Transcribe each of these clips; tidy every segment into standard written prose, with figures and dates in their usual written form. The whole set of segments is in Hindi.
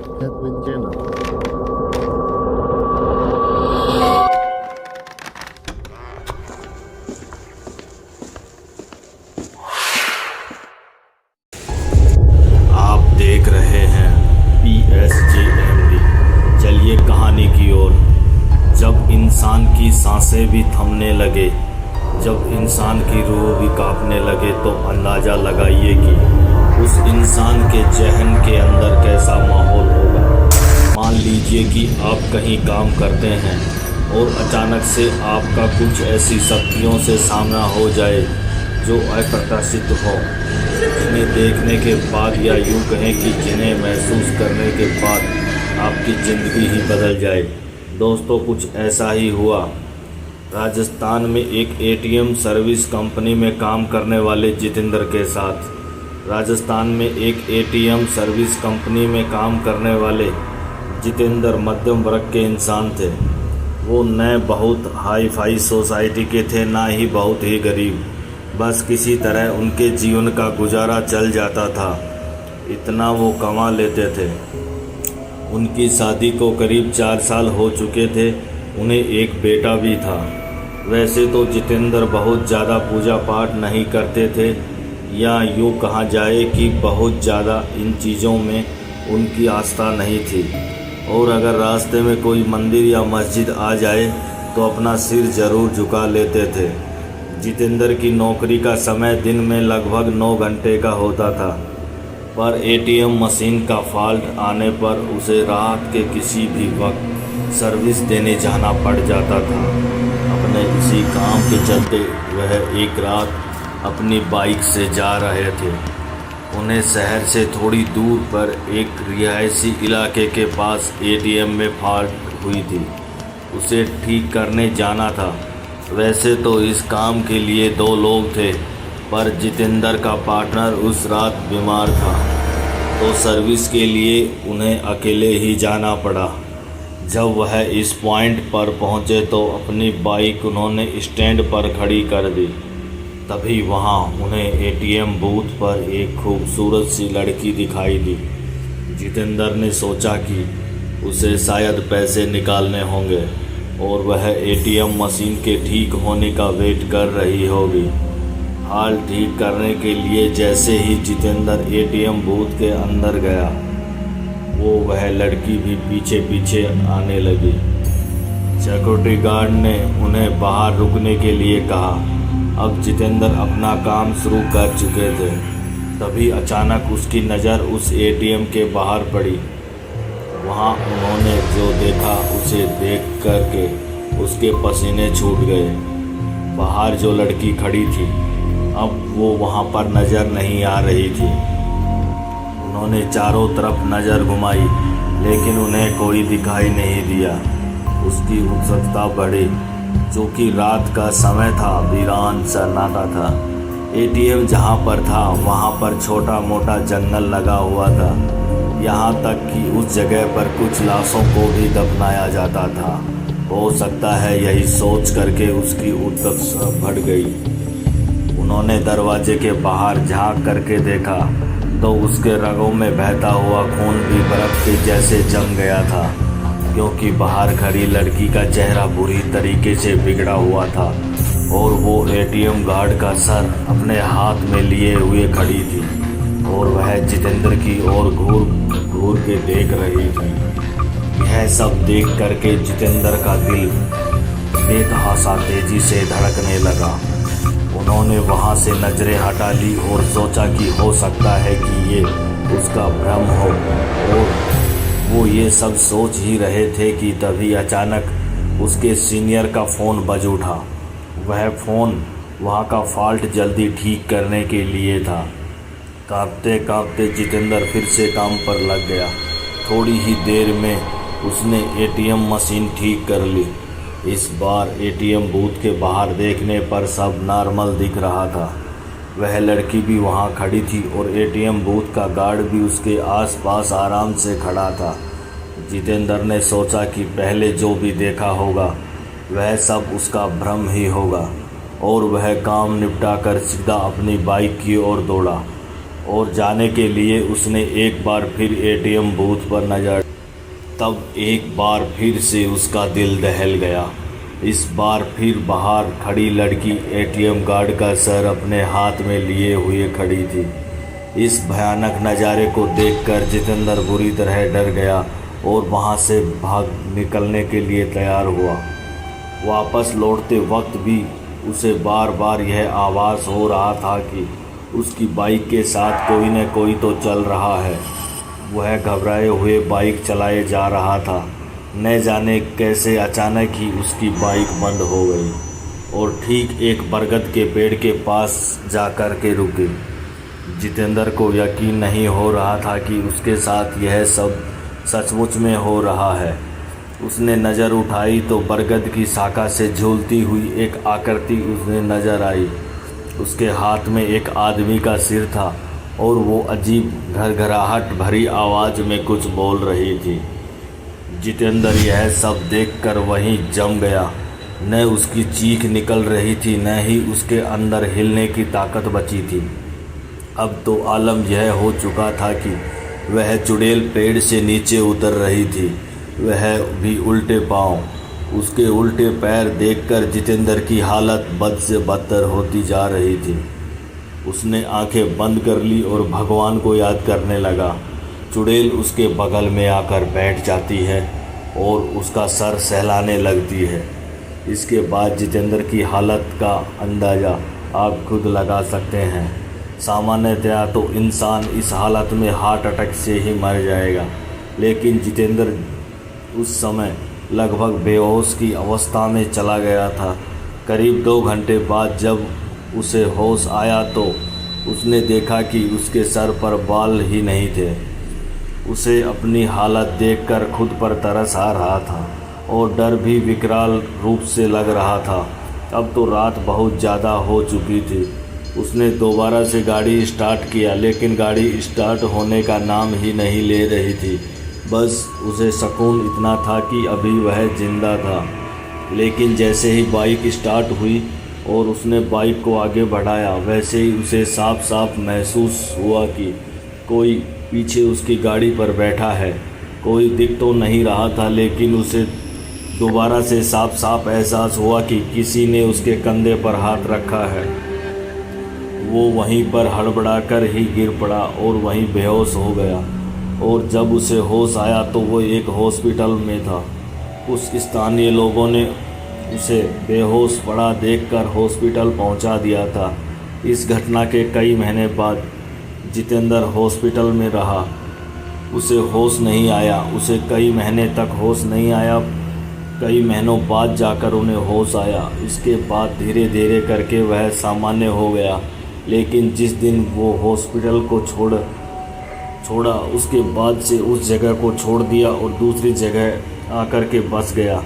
Catherine Jenner. आप देख रहे हैं PSJMD। चलिए कहानी की ओर। जब इंसान की सांसें भी थमने लगे, जब इंसान की रूह भी कांपने लगे, तो अंदाज़ा लगाइए कि उस इंसान के जहन के अंदर कैसा माहौल होगा। मान लीजिए कि आप कहीं काम करते हैं और अचानक से आपका कुछ ऐसी शक्तियों से सामना हो जाए जो अप्रत्याशित हो, जिन्हें देखने के बाद या यूँ कहें कि जिन्हें महसूस करने के बाद आपकी ज़िंदगी ही बदल जाए। दोस्तों, कुछ ऐसा ही हुआ राजस्थान में एक ATM सर्विस कंपनी में काम करने वाले जितेंद्र के साथ। राजस्थान में एक ATM सर्विस कंपनी में काम करने वाले जितेंद्र मध्यम वर्ग के इंसान थे। वो न बहुत हाई फाई सोसाइटी के थे, ना ही बहुत ही गरीब। बस किसी तरह उनके जीवन का गुजारा चल जाता था, इतना वो कमा लेते थे। उनकी शादी को करीब 4 साल हो चुके थे। उन्हें एक बेटा भी था। वैसे तो जितेंद्र बहुत ज़्यादा पूजा पाठ नहीं करते थे, या यूँ कहा जाए कि बहुत ज़्यादा इन चीज़ों में उनकी आस्था नहीं थी। और अगर रास्ते में कोई मंदिर या मस्जिद आ जाए तो अपना सिर ज़रूर झुका लेते थे। जितेंद्र की नौकरी का समय दिन में लगभग 9 घंटे का होता था, पर ATM मशीन का फॉल्ट आने पर उसे रात के किसी भी वक्त सर्विस देने जाना पड़ जाता था। अपने इसी काम के चलते वह एक रात अपनी बाइक से जा रहे थे। उन्हें शहर से थोड़ी दूर पर एक रिहायशी इलाके के पास ATM में फॉल्ट हुई थी। उसे ठीक करने जाना था। वैसे तो इस काम के लिए 2 लोग थे, पर जितेंद्र का पार्टनर उस रात बीमार था, तो सर्विस के लिए उन्हें अकेले ही जाना पड़ा। जब वह इस पॉइंट पर पहुंचे तो अपनी बाइक उन्होंने स्टैंड पर खड़ी कर दी। तभी वहां उन्हें ATM बूथ पर एक खूबसूरत सी लड़की दिखाई दी। जितेंद्र ने सोचा कि उसे शायद पैसे निकालने होंगे और वह ATM मशीन के ठीक होने का वेट कर रही होगी। हाल ठीक करने के लिए जैसे ही जितेंद्र ATM बूथ के अंदर गया, वह लड़की भी पीछे पीछे आने लगी। सिक्योरिटी गार्ड ने उन्हें बाहर रुकने के लिए कहा। अब जितेंद्र अपना काम शुरू कर चुके थे। तभी अचानक उसकी नज़र उस ATM के बाहर पड़ी। वहाँ उन्होंने जो देखा उसे देख करके उसके पसीने छूट गए। बाहर जो लड़की खड़ी थी, अब वो वहाँ पर नज़र नहीं आ रही थी। उन्होंने चारों तरफ नज़र घुमाई, लेकिन उन्हें कोई दिखाई नहीं दिया। उसकी उत्सुकता बढ़ी, चूँकि रात का समय था, वीरान सन्नाटा था। ATM जहाँ पर था वहाँ पर छोटा मोटा जंगल लगा हुआ था। यहाँ तक कि उस जगह पर कुछ लाशों को भी दफनाया जाता था। हो सकता है यही सोच करके उसकी उत्सुकता बढ़ गई। उन्होंने दरवाजे के बाहर झांक करके देखा तो उसके रगों में बहता हुआ खून भी बर्फ के जैसे जम गया था, क्योंकि बाहर खड़ी लड़की का चेहरा बुरी तरीके से बिगड़ा हुआ था और वो ATM गार्ड का सर अपने हाथ में लिए हुए खड़ी थी और वह जितेंद्र की ओर घूर घूर के देख रही थी। यह सब देख करके जितेंद्र का दिल बेतहाशा तेजी से धड़कने लगा। उन्होंने वहाँ से नज़रें हटा ली और सोचा कि हो सकता है कि ये उसका भ्रम हो, और वो ये सब सोच ही रहे थे कि तभी अचानक उसके सीनियर का फ़ोन बज उठा। वह फ़ोन वहाँ का फॉल्ट जल्दी ठीक करने के लिए था। कांपते कांपते जितेंद्र फिर से काम पर लग गया। थोड़ी ही देर में उसने ATM मशीन ठीक कर ली। इस बार ATM बूथ के बाहर देखने पर सब नॉर्मल दिख रहा था। वह लड़की भी वहाँ खड़ी थी और ATM बूथ का गार्ड भी उसके आसपास आराम से खड़ा था। जितेंद्र ने सोचा कि पहले जो भी देखा होगा वह सब उसका भ्रम ही होगा, और वह काम निपटा कर सीधा अपनी बाइक की ओर दौड़ा। और जाने के लिए उसने एक बार फिर एटीएम बूथ पर नज़र, तब एक बार फिर से उसका दिल दहल गया। इस बार फिर बाहर खड़ी लड़की एटीएम कार्ड का सर अपने हाथ में लिए हुए खड़ी थी। इस भयानक नज़ारे को देखकर जितेंद्र बुरी तरह डर गया और वहां से भाग निकलने के लिए तैयार हुआ। वापस लौटते वक्त भी उसे बार बार यह आभास हो रहा था कि उसकी बाइक के साथ कोई न कोई तो चल रहा है। वह घबराए हुए बाइक चलाए जा रहा था। न जाने कैसे अचानक ही उसकी बाइक बंद हो गई और ठीक एक बरगद के पेड़ के पास जाकर के रुकी। जितेंद्र को यकीन नहीं हो रहा था कि उसके साथ यह सब सचमुच में हो रहा है। उसने नज़र उठाई तो बरगद की शाखा से झूलती हुई एक आकृति उसे नज़र आई। उसके हाथ में एक आदमी का सिर था और वो अजीब घरघराहट भरी आवाज़ में कुछ बोल रही थी। जितेंद्र यह सब देखकर वहीं जम गया। न उसकी चीख निकल रही थी, न ही उसके अंदर हिलने की ताकत बची थी। अब तो आलम यह हो चुका था कि वह चुड़ैल पेड़ से नीचे उतर रही थी, वह भी उल्टे पांव। उसके उल्टे पैर देखकर जितेंद्र की हालत बद से बदतर होती जा रही थी। उसने आंखें बंद कर ली और भगवान को याद करने लगा। चुड़ैल उसके बगल में आकर बैठ जाती है और उसका सर सहलाने लगती है। इसके बाद जितेंद्र की हालत का अंदाज़ा आप खुद लगा सकते हैं। सामान्यतया तो इंसान इस हालत में हार्ट अटैक से ही मर जाएगा, लेकिन जितेंद्र उस समय लगभग बेहोश की अवस्था में चला गया था। करीब 2 घंटे बाद जब उसे होश आया तो उसने देखा कि उसके सर पर बाल ही नहीं थे। उसे अपनी हालत देखकर खुद पर तरस आ रहा था और डर भी विकराल रूप से लग रहा था। अब तो रात बहुत ज़्यादा हो चुकी थी। उसने दोबारा से गाड़ी स्टार्ट किया, लेकिन गाड़ी स्टार्ट होने का नाम ही नहीं ले रही थी। बस उसे सुकून इतना था कि अभी वह जिंदा था। लेकिन जैसे ही बाइक स्टार्ट हुई और उसने बाइक को आगे बढ़ाया, वैसे ही उसे साफ साफ महसूस हुआ कि कोई पीछे उसकी गाड़ी पर बैठा है। कोई दिख तो नहीं रहा था, लेकिन उसे दोबारा से साफ साफ एहसास हुआ कि किसी ने उसके कंधे पर हाथ रखा है। वो वहीं पर हड़बड़ाकर ही गिर पड़ा और वहीं बेहोश हो गया। और जब उसे होश आया तो वो एक हॉस्पिटल में था। उस स्थानीय लोगों ने उसे बेहोश पड़ा देखकर हॉस्पिटल पहुंचा दिया था। इस घटना के कई महीने बाद जितेंद्र हॉस्पिटल में रहा। उसे होश नहीं आया। उसे कई महीने तक होश नहीं आया। कई महीनों बाद जाकर उन्हें होश आया। इसके बाद धीरे धीरे करके वह सामान्य हो गया। लेकिन जिस दिन वो हॉस्पिटल को छोड़ा उसके बाद से उस जगह को छोड़ दिया और दूसरी जगह आकर के बस गया।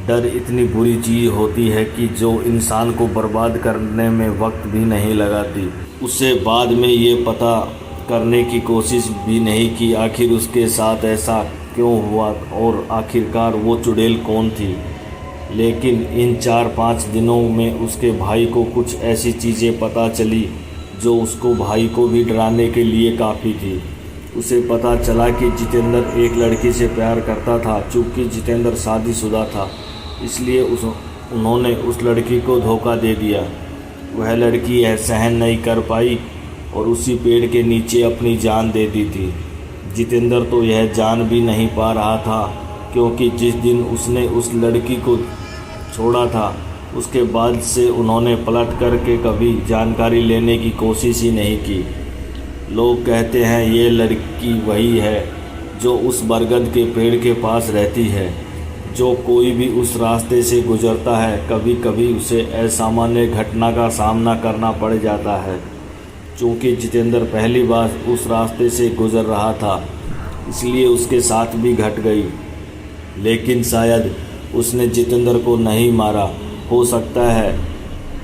डर इतनी बुरी चीज़ होती है कि जो इंसान को बर्बाद करने में वक्त भी नहीं लगाती। उससे बाद में ये पता करने की कोशिश भी नहीं की आखिर उसके साथ ऐसा क्यों हुआ और आखिरकार वो चुड़ैल कौन थी। लेकिन इन 4-5 दिनों में उसके भाई को कुछ ऐसी चीज़ें पता चली जो उसको भाई को भी डराने के लिए काफ़ी थी। उसे पता चला कि जितेंद्र एक लड़की से प्यार करता था। चूँकि जितेंद्र शादीशुदा था, इसलिए उन्होंने उस लड़की को धोखा दे दिया। वह लड़की यह सहन नहीं कर पाई और उसी पेड़ के नीचे अपनी जान दे दी थी। जितेंद्र तो यह जान भी नहीं पा रहा था, क्योंकि जिस दिन उसने उस लड़की को छोड़ा था उसके बाद से उन्होंने पलट करके कभी जानकारी लेने की कोशिश ही नहीं की। लोग कहते हैं ये लड़की वही है जो उस बरगद के पेड़ के पास रहती है। जो कोई भी उस रास्ते से गुजरता है, कभी कभी उसे असामान्य घटना का सामना करना पड़ जाता है। चूँकि जितेंद्र पहली बार उस रास्ते से गुजर रहा था, इसलिए उसके साथ भी घट गई। लेकिन शायद उसने जितेंद्र को नहीं मारा। हो सकता है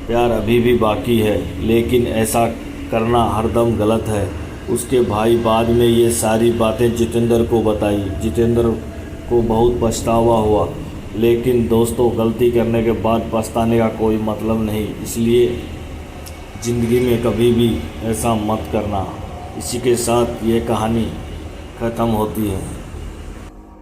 प्यार अभी भी बाकी है, लेकिन ऐसा करना हरदम गलत है। उसके भाई बाद में ये सारी बातें जितेंद्र को बताई। जितेंद्र को बहुत पछतावा हुआ, लेकिन दोस्तों गलती करने के बाद पछताने का कोई मतलब नहीं। इसलिए ज़िंदगी में कभी भी ऐसा मत करना। इसी के साथ ये कहानी ख़त्म होती है।